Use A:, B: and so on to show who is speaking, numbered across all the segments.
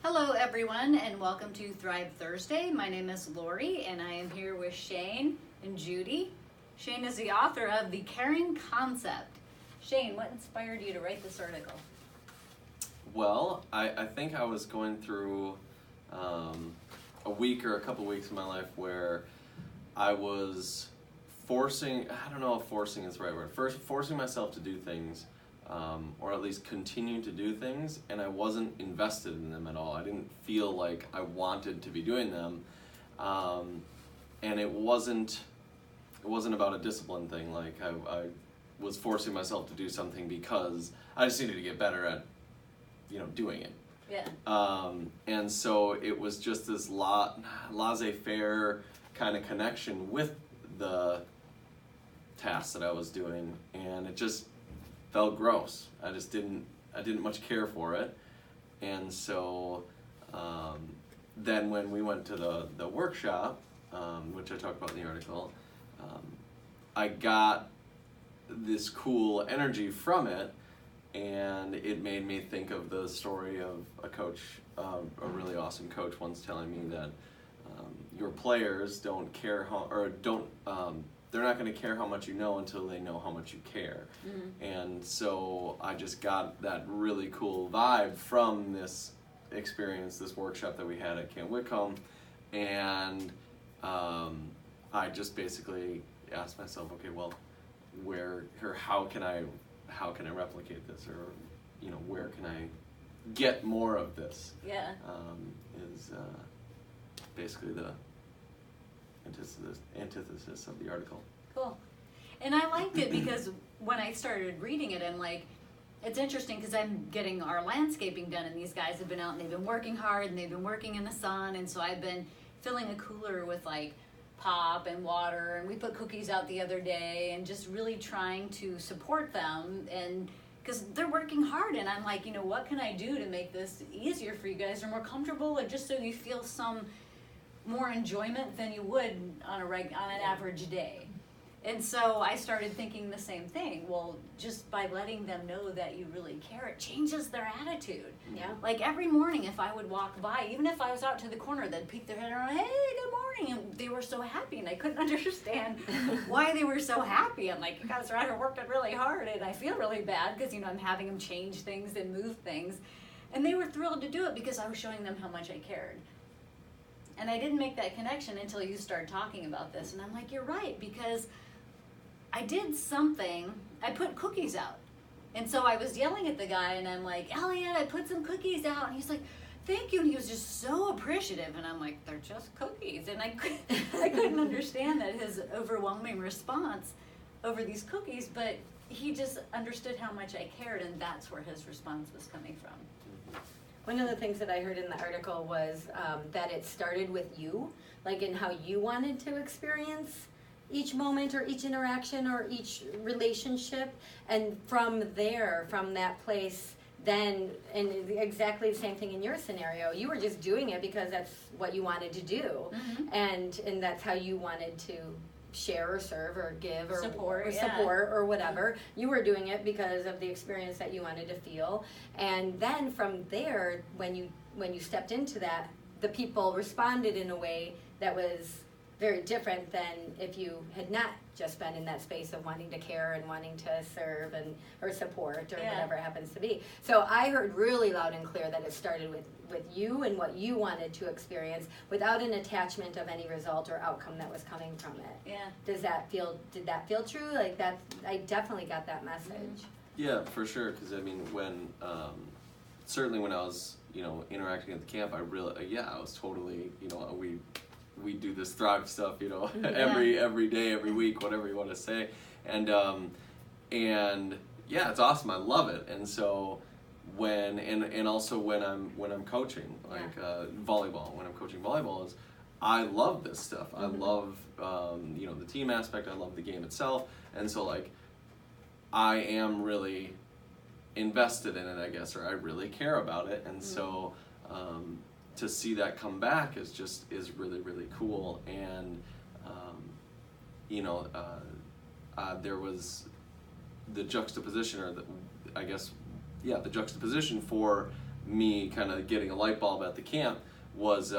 A: Hello, everyone, and welcome to Thrive Thursday. My name is Lori, and I am here with Shane and Judy. Shane is the author of The Caring Concept. Shane, what inspired you to write this article?
B: Well, I think I was going through a week or a couple weeks of my life where I was I don't know if forcing is the right word, forcing myself to do things, or at least continue to do things, and I wasn't invested in them at all. I didn't feel like I wanted to be doing them, and it wasn't about a discipline thing. Like I was forcing myself to do something because I just needed to get better at doing it.
A: Yeah.
B: And so it was just this laissez-faire kind of connection with the tasks that I was doing, and it just felt gross. I didn't much care for it. And so then when we went to the workshop, which I talked about in the article, I got this cool energy from it, and it made me think of the story of a coach, a really awesome coach once telling me that your players don't care they're not going to care how much you know until they know how much you care. Mm-hmm. And so I just got that really cool vibe from this experience, this workshop that we had at Camp Whitcomb, and I just basically asked myself, okay, well, how can I replicate this, or where can I get more of this?
A: Yeah.
B: Is basically the antithesis of the article.
A: Cool. And I liked it because when I started reading it, I'm like, it's interesting because I'm getting our landscaping done, and these guys have been out and they've been working hard and they've been working in the sun, and so I've been filling a cooler with like pop and water, and we put cookies out the other day, and just really trying to support them, and because they're working hard, and I'm like, what can I do to make this easier for you guys, or more comfortable, or just so you feel some more enjoyment than you would on an average day. And so I started thinking the same thing. Well, just by letting them know that you really care, it changes their attitude.
C: Yeah.
A: Like every morning, if I would walk by, even if I was out to the corner, they'd peek their head around, hey, good morning, and they were so happy, and I couldn't understand why they were so happy. I'm like, you guys are out here working really hard, and I feel really bad because I'm having them change things and move things, and they were thrilled to do it because I was showing them how much I cared. And I didn't make that connection until you started talking about this. And I'm like, you're right, because I did something. I put cookies out. And so I was yelling at the guy, and I'm like, Elliot, I put some cookies out. And he's like, thank you. And he was just so appreciative. And I'm like, they're just cookies. And I couldn't understand that, his overwhelming response over these cookies. But he just understood how much I cared, and that's where his response was coming from.
C: One of the things that I heard in the article was that it started with you, like in how you wanted to experience each moment or each interaction or each relationship. And from there, from that place, then, and exactly the same thing in your scenario, you were just doing it because that's what you wanted to do. Mm-hmm. And that's how you wanted to share or serve or give or support or whatever. You were doing it because of the experience that you wanted to feel. And then from there, when you stepped into that, the people responded in a way that was very different than if you had not just been in that space of wanting to care and wanting to serve or support or whatever it happens to be. So I heard really loud and clear that it started with you and what you wanted to experience without an attachment of any result or outcome that was coming from it.
A: Yeah.
C: Did that feel true? Like that, I definitely got that message.
B: Yeah, for sure. Because when certainly when I was interacting at the camp, I was totally we do this Thrive stuff every day, every week, whatever you want to say, and yeah, it's awesome. I love it. And so and also when I'm coaching volleyball, when I'm coaching volleyball, I love this stuff. Mm-hmm. I love the team aspect. I love the game itself, and so I am really invested in it, I guess, or I really care about it, and so to see that come back is really, really cool. And there was the juxtaposition, or the juxtaposition for me kind of getting a light bulb at the camp was,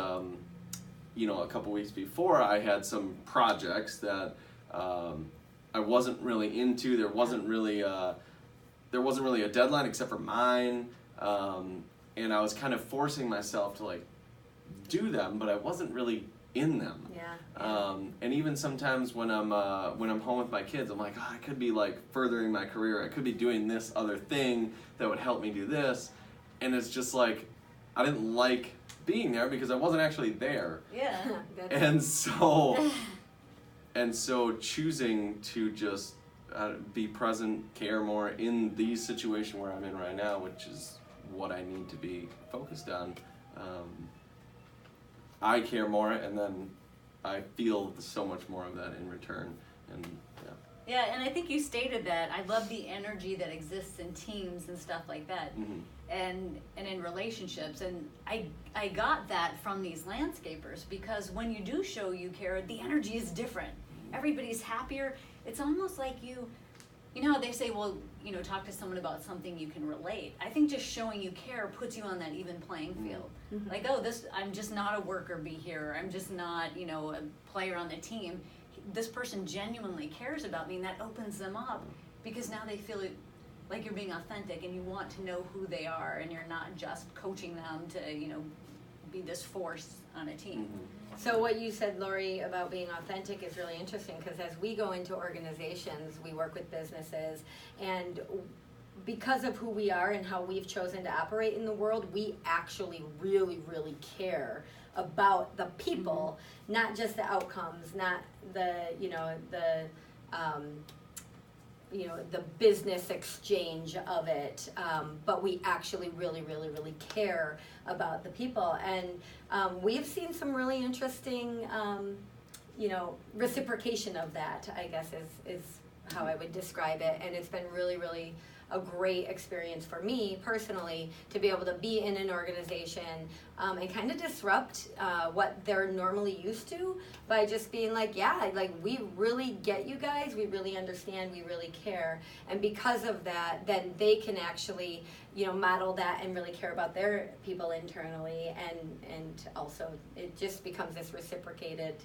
B: you know, a couple weeks before I had some projects that I wasn't really into. There wasn't really a deadline except for mine, and I was kind of forcing myself to like do them, but I wasn't really in them. And even sometimes when I'm home with my kids, I'm like, oh, I could be like furthering my career. I could be doing this other thing that would help me do this, and it's just like I didn't like being there because I wasn't actually there.
A: Yeah.
B: And so choosing to just be present, care more in the situation where I'm in right now, which is what I need to be focused on. I care more, and then I feel so much more of that in return. And
A: yeah, and I think you stated that. I love the energy that exists in teams and stuff like that, and in relationships. And I got that from these landscapers, because when you do show you care, the energy is different. Everybody's happier. It's almost like you know how they say, well, you know, talk to someone about something you can relate. I think just showing you care puts you on that even playing field. Like, oh, I'm just not a worker bee here. I'm just not, you know, a player on the team. This person genuinely cares about me, and that opens them up, because now they feel like you're being authentic and you want to know who they are, and you're not just coaching them to, you know, be this force on a team.
C: So what you said, Lori, about being authentic is really interesting, because as we go into organizations, we work with businesses, and because of who we are and how we've chosen to operate in the world, we actually really, really care about the people, not just the outcomes, not the, the business exchange of it, but we actually really, really, really care about the people. And we've seen some really interesting, reciprocation of that, I guess is how I would describe it. And it's been really, really a great experience for me personally to be able to be in an organization and kind of disrupt what they're normally used to by just being like, yeah, like we really get you guys, we really understand, we really care. And because of that, then they can actually, model that and really care about their people internally, and also it just becomes this reciprocated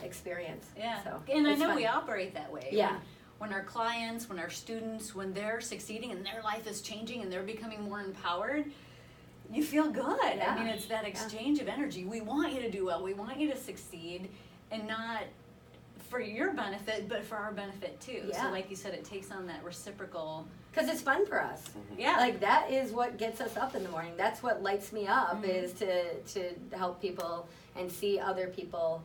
C: experience.
A: Yeah,
C: so
A: and I know
C: fun.
A: we operate that way.
C: Yeah.
A: When our clients, when our students, when they're succeeding and their life is changing and they're becoming more empowered, you feel good.
C: Yeah.
A: I mean, it's that exchange of energy. We want you to do well. We want you to succeed, and not for your benefit, but for our benefit too.
C: Yeah.
A: So like you said, it takes on that reciprocal.
C: Because it's fun for us.
A: Yeah.
C: Like that is what gets us up in the morning. That's what lights me up, is to help people and see other people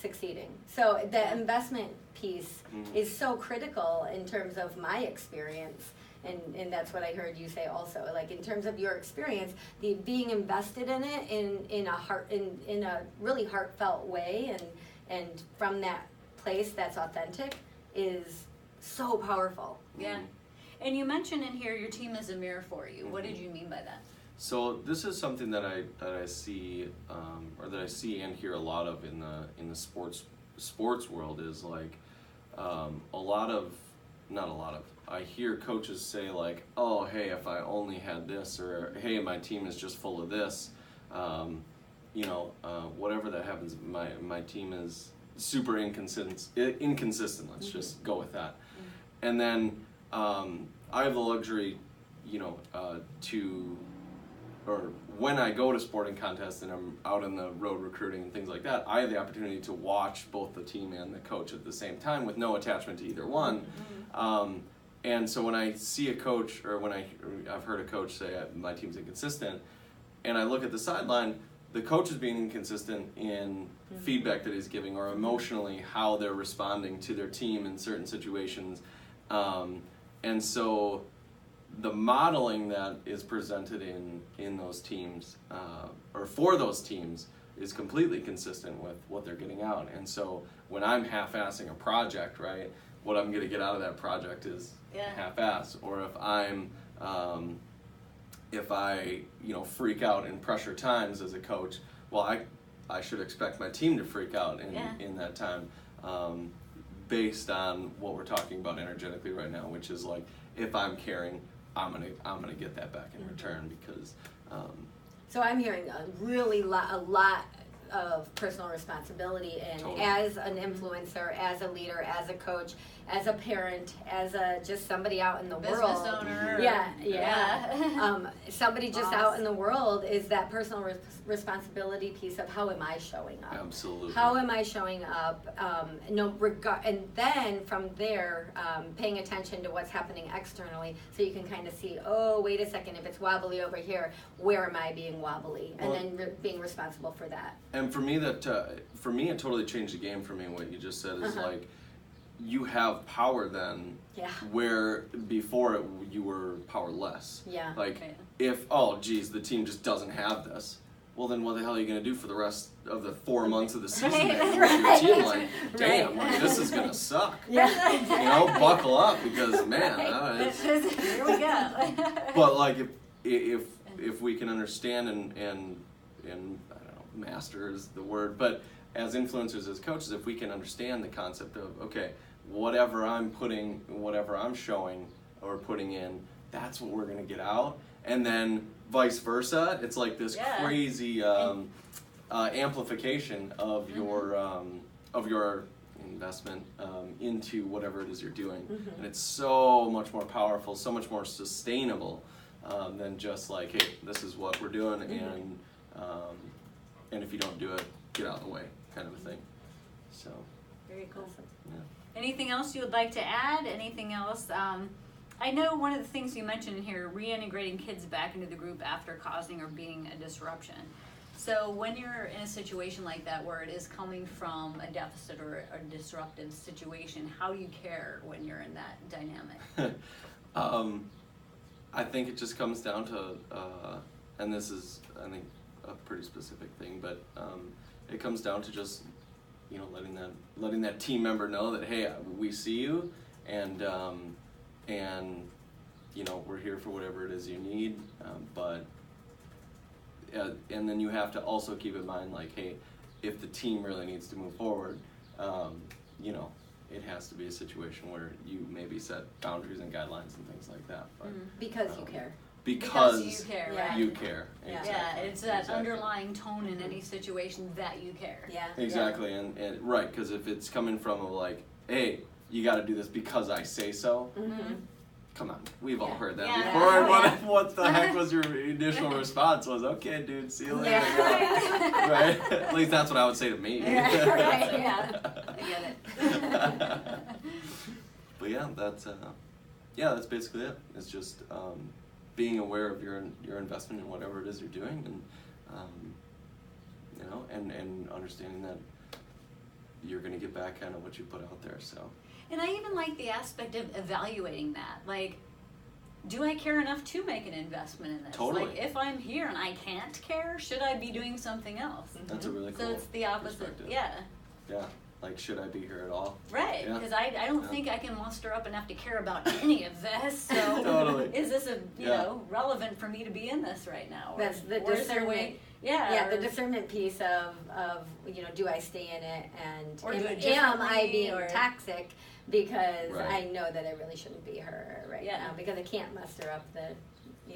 C: succeeding. So the investment piece is so critical in terms of my experience, and that's what I heard you say also. Like in terms of your experience, the being invested in it in a really heartfelt way, and from that place that's authentic is so powerful.
A: Yeah. And you mentioned in here your team is a mirror for you. What did you mean by that?
B: So this is something that I see, or that I see and hear a lot of in the sports world, is like I hear coaches say like, oh, hey, if I only had this, or hey, my team is just full of this, whatever that happens, my team is super inconsistent. Let's just go with that. And then I have the luxury, or when I go to sporting contests and I'm out on the road recruiting and things like that, I have the opportunity to watch both the team and the coach at the same time with no attachment to either one. And so when I see a coach, or when I've heard a coach say my team's inconsistent, and I look at the sideline, the coach is being inconsistent in feedback that he's giving, or emotionally how they're responding to their team in certain situations. And so the modeling that is presented in those teams, or for those teams, is completely consistent with what they're getting out. And so when I'm half-assing a project, right, what I'm going to get out of that project is half-ass. Or if I freak out in pressure times as a coach, well, I should expect my team to freak out in that time, based on what we're talking about energetically right now, which is like, if I'm caring, I'm gonna get that back in return, because
C: So I'm hearing a lot of personal responsibility, and
B: Totally.
C: as an influencer, as a leader, as a coach, as a parent, as a just somebody out in the
A: Business
C: world.
A: owner.
C: Yeah. Somebody just
A: Boss.
C: out in the world is that personal responsibility piece of how am I showing up?
B: Absolutely.
C: How am I showing up? And then from there, paying attention to what's happening externally, so you can kind of see, oh, wait a second, if it's wobbly over here, where am I being wobbly? And
B: Well,
C: then being responsible for that.
B: And for me, it totally changed the game for me. What you just said is
C: Uh-huh.
B: like, you have power then,
C: Yeah.
B: where before you were powerless.
C: Yeah.
B: Like,
A: Okay.
B: if, oh geez, the team just doesn't have this, well then what the hell are you going to do for the rest of the 4 months of the season?
A: Right.
B: Then? What's your team like, damn,
C: Right.
B: like, this is going to suck.
C: Yeah.
B: You know, buckle up, because man,
A: Here we go.
B: but like if we can understand and I don't know, master is the word, but as influencers, as coaches, if we can understand the concept of, okay, whatever I'm showing or putting in, that's what we're gonna get out, and then vice versa. It's like this
A: Yeah.
B: crazy amplification of your investment into whatever it is you're doing, and it's so much more powerful, so much more sustainable than just like, hey, this is what we're doing, and if you don't do it, get out of the way, kind of a thing. So,
A: Very cool.
B: yeah.
A: Anything else you would like to add? Anything else? I know one of the things you mentioned here, reintegrating kids back into the group after causing or being a disruption. So when you're in a situation like that where it is coming from a deficit or a disruptive situation, how do you care when you're in that dynamic?
B: I think it just comes down to, and this is, I think, a pretty specific thing, but it comes down to just, you know, letting that team member know that, hey, we see you, and you know, we're here for whatever it is you need, but and then you have to also keep in mind, like, hey, if the team really needs to move forward, you know, it has to be a situation where you maybe set boundaries and guidelines and things like that. But,
C: Because you care.
B: because
A: you care,
C: Yeah.
A: right?
B: you care.
C: Yeah.
A: Yeah,
B: Exactly.
A: it's that
B: Exactly.
A: underlying tone in any situation that you care.
C: Yeah.
B: Exactly, and right, because if it's coming from a, like, hey, you got to do this because I say so.
C: Mm-hmm.
B: Come on, we've all
C: Yeah.
B: heard that
A: Yeah.
B: before. And
C: Yeah.
B: what the heck was your initial response? Was, okay, dude, see you later.
C: Yeah.
B: Right? At least that's what I would say to me.
C: Yeah, right,
A: yeah. I get it.
B: But yeah, that's basically it. It's just being aware of your investment in whatever it is you're doing, and you know, and understanding that you're going to get back kind of what you put out there. So.
A: And I even like the aspect of evaluating that. Like, do I care enough to make an investment in this?
B: Totally.
A: Like, if I'm here and I can't care, should I be doing something else?
B: That's a really cool.
A: So it's the opposite.
B: perspective.
A: Yeah.
B: Yeah. Like, should I be here at all?
A: Right,
B: Yeah.
A: because I don't
B: Yeah.
A: think I can muster up enough to care about any of this. So
B: Totally.
A: is this
B: Yeah.
A: relevant for me to be in this right now? Or,
C: That's the
A: or is there a way?
C: discernment.
A: Yeah.
C: Yeah, the
A: or-
C: discernment piece of do I stay in it, and
A: Or do it
C: am I
A: differently,
C: being
A: or-
C: toxic because
B: Right.
C: I know that I really shouldn't be here right
A: Yeah.
C: now because I can't muster up the,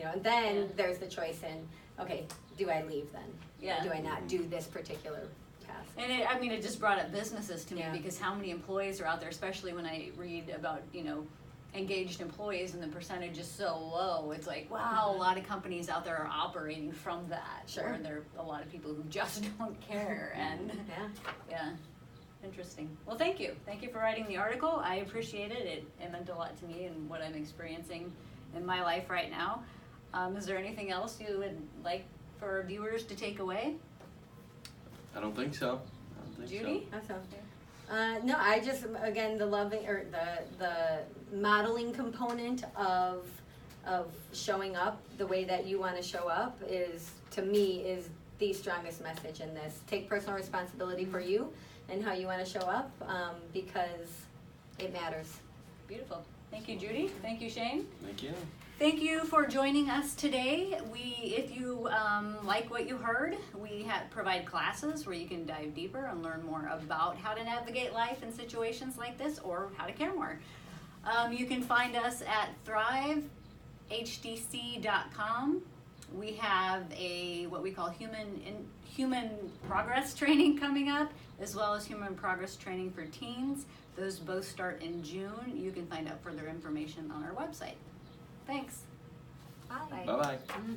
C: and then
A: Yeah.
C: there's the choice in, okay, do I leave then?
A: Yeah.
C: Or do I not do this particular task?
A: And it just brought up businesses to me,
C: Yeah.
A: because how many employees are out there, especially when I read about, engaged employees and the percentage is so low. It's like, wow, a lot of companies out there are operating from that.
C: Sure.
A: Where there are a lot of people who just don't care. And
C: Yeah.
A: yeah, interesting. Well, thank you. Thank you for writing the article. I appreciate it. It meant a lot to me and what I'm experiencing in my life right now. Is there anything else you would like for our viewers to take away?
B: I don't think so.
A: Judy?
C: Awesome. No, I just, again, the loving or the modeling component of showing up the way that you want to show up is, to me, is the strongest message in this. Take personal responsibility for you and how you want to show up, because it matters.
A: Beautiful. Thank you, Judy. Thank you, Shane.
B: Thank you.
A: Thank you for joining us today. If you like what you heard, we provide classes where you can dive deeper and learn more about how to navigate life in situations like this, or how to care more. You can find us at thrivehdc.com. we have what we call human progress training coming up, as well as human progress training for teens. Those both start in June. You can find out further information on our website. Thanks.
C: Bye.
B: Bye bye.
C: Mhm.